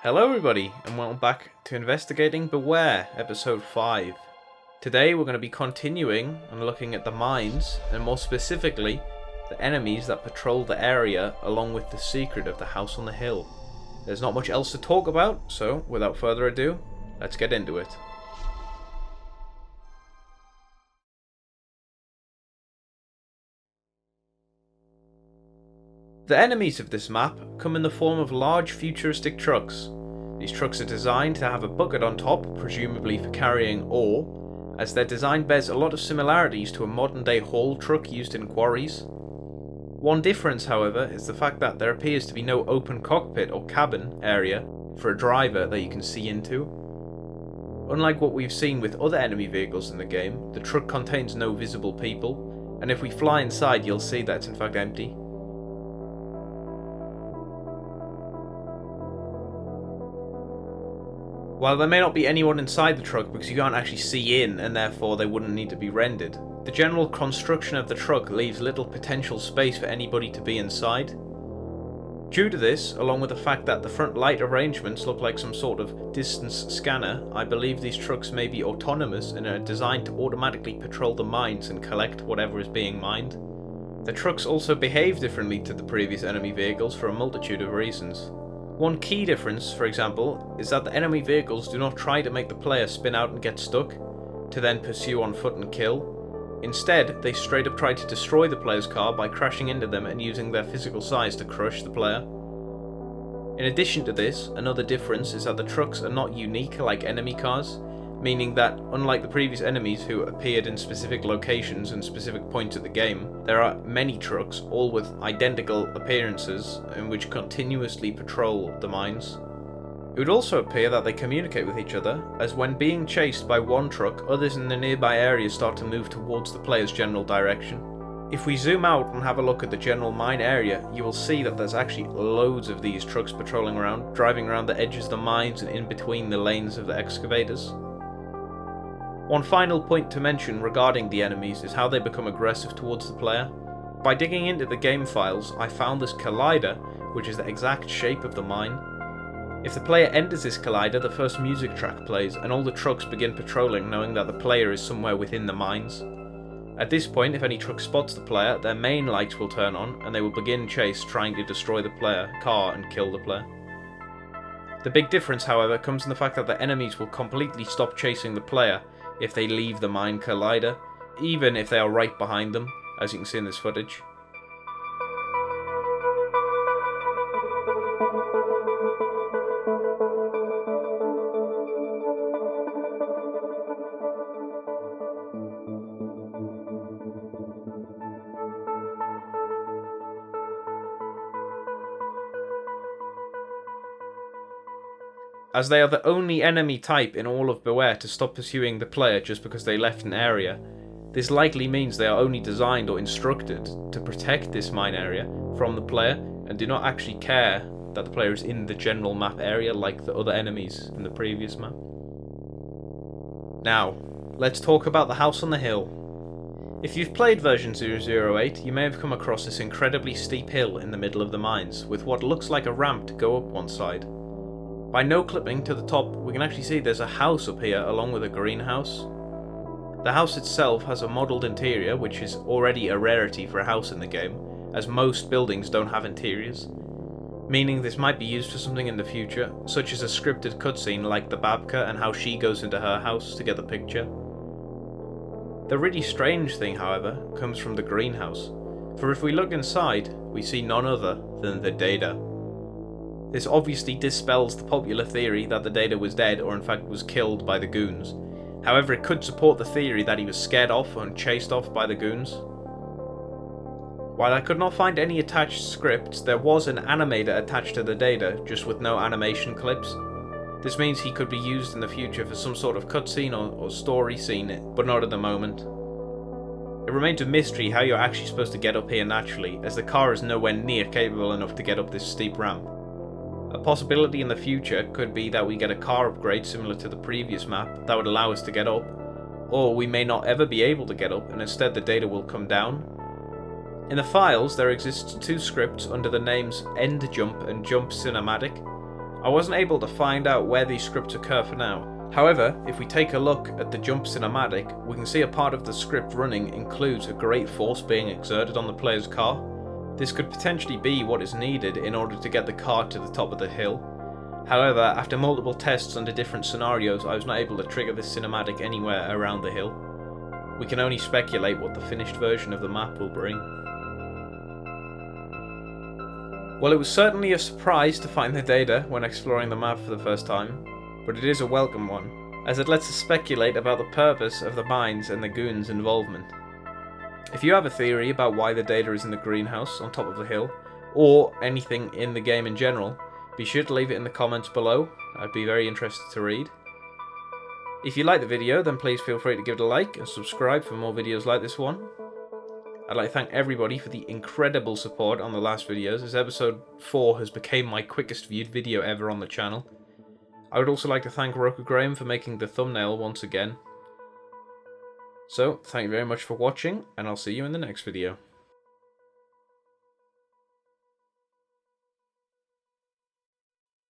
Hello everybody, and welcome back to Investigating Beware, episode 5. Today we're going to be continuing and looking at the mines, and more specifically, the enemies that patrol the area along with the secret of the house on the hill. There's not much else to talk about, so without further ado, let's get into it. The enemies of this map come in the form of large futuristic trucks. These trucks are designed to have a bucket on top, presumably for carrying ore, as their design bears a lot of similarities to a modern day haul truck used in quarries. One difference, however, is the fact that there appears to be no open cockpit or cabin area for a driver that you can see into. Unlike what we've seen with other enemy vehicles in the game, the truck contains no visible people, and if we fly inside you'll see that it's in fact empty. While there may not be anyone inside the truck because you can't actually see in and therefore they wouldn't need to be rendered, the general construction of the truck leaves little potential space for anybody to be inside. Due to this, along with the fact that the front light arrangements look like some sort of distance scanner, I believe these trucks may be autonomous and are designed to automatically patrol the mines and collect whatever is being mined. The trucks also behave differently to the previous enemy vehicles for a multitude of reasons. One key difference, for example, is that the enemy vehicles do not try to make the player spin out and get stuck, to then pursue on foot and kill. Instead, they straight up try to destroy the player's car by crashing into them and using their physical size to crush the player. In addition to this, another difference is that the trucks are not unique like enemy cars, meaning that, unlike the previous enemies who appeared in specific locations and specific points of the game, there are many trucks, all with identical appearances, and which continuously patrol the mines. It would also appear that they communicate with each other, as when being chased by one truck, others in the nearby area start to move towards the player's general direction. If we zoom out and have a look at the general mine area, you will see that there's actually loads of these trucks patrolling around, driving around the edges of the mines and in between the lanes of the excavators. One final point to mention regarding the enemies is how they become aggressive towards the player. By digging into the game files, I found this collider, which is the exact shape of the mine. If the player enters this collider, the first music track plays and all the trucks begin patrolling, knowing that the player is somewhere within the mines. At this point, if any truck spots the player, their main lights will turn on and they will begin chase, trying to destroy the car and kill the player. The big difference, however, comes in the fact that the enemies will completely stop chasing the player if they leave the mine collider, even if they are right behind them, as you can see in this footage. As they are the only enemy type in all of Beware to stop pursuing the player just because they left an area, this likely means they are only designed or instructed to protect this mine area from the player and do not actually care that the player is in the general map area like the other enemies in the previous map. Now, let's talk about the house on the hill. If you've played version 008, you may have come across this incredibly steep hill in the middle of the mines, with what looks like a ramp to go up one side. By no-clipping to the top, we can actually see there's a house up here along with a greenhouse. The house itself has a modelled interior, which is already a rarity for a house in the game, as most buildings don't have interiors, meaning this might be used for something in the future, such as a scripted cutscene like the Babka and how she goes into her house to get the picture. The really strange thing, however, comes from the greenhouse, for if we look inside, we see none other than the Data. This obviously dispels the popular theory that the Data was dead or in fact was killed by the goons. However, it could support the theory that he was scared off and chased off by the goons. While I could not find any attached scripts, there was an animator attached to the Data, just with no animation clips. This means he could be used in the future for some sort of cutscene or story scene, but not at the moment. It remains a mystery how you're actually supposed to get up here naturally, as the car is nowhere near capable enough to get up this steep ramp. A possibility in the future could be that we get a car upgrade similar to the previous map that would allow us to get up, or we may not ever be able to get up and instead the Data will come down. In the files there exists two scripts under the names End Jump and Jump Cinematic. I wasn't able to find out where these scripts occur for now. However, if we take a look at the jump cinematic, we can see a part of the script running includes a great force being exerted on the player's car. This could potentially be what is needed in order to get the car to the top of the hill. However, after multiple tests under different scenarios, I was not able to trigger this cinematic anywhere around the hill. We can only speculate what the finished version of the map will bring. Well, it was certainly a surprise to find the data when exploring the map for the first time, but it is a welcome one, as it lets us speculate about the purpose of the mines and the goons' involvement. If you have a theory about why the data is in the greenhouse on top of the hill, or anything in the game in general, be sure to leave it in the comments below. I'd be very interested to read. If you like the video, then please feel free to give it a like and subscribe for more videos like this one. I'd like to thank everybody for the incredible support on the last videos, as episode 4 has become my quickest viewed video ever on the channel. I would also like to thank RokaGraham for making the thumbnail once again. So, thank you very much for watching, and I'll see you in the next video.